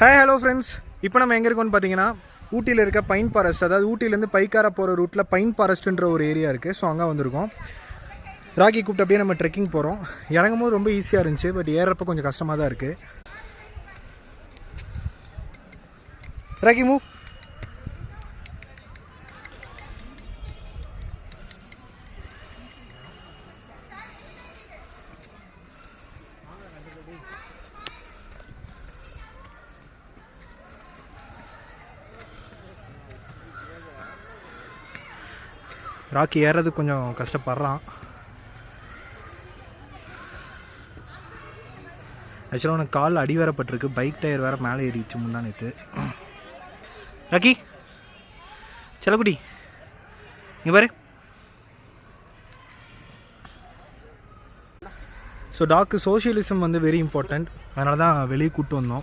Hi hello friends, இப்போ நம்ம எங்கே இருக்கோம்னு பார்த்தீங்கன்னா ஊட்டியில் இருக்க பைன் ஃபாரஸ்ட், அதாவது ஊட்டிலேருந்து பைக்காரா போகிற ரூட்டில் பைன் ஃபாரஸ்ட்டுன்ற ஒரு ஏரியா இருக்குது. ஸோ அங்கே வந்திருக்கோம். ராக்கி கூப்பிட்டு அப்படியே நம்ம ட்ரெக்கிங் போகிறோம். இறங்கும் போது ரொம்ப ஈஸியாக இருந்துச்சு, பட் ஏறப்போ கொஞ்சம் கஷ்டமாக தான் இருக்குது. ராக்கி மூவ். ராக்கி ஏறது கொஞ்சம் கஷ்டப்படுறான். ஆக்சுவலாக உனக்கு கால் அடி வேறப்பட்டிருக்கு. பைக் டயர் வேறு மேலே ஏறிச்சு முந்தா நேற்று. ராக்கி செல்லக்குடி இங்கே பாரு. ஸோ டாக்கு சோஷியலிசம் வந்து வெரி இம்பார்ட்டண்ட். அதனால தான் வெளியே கூப்பிட்டு வந்தோம்.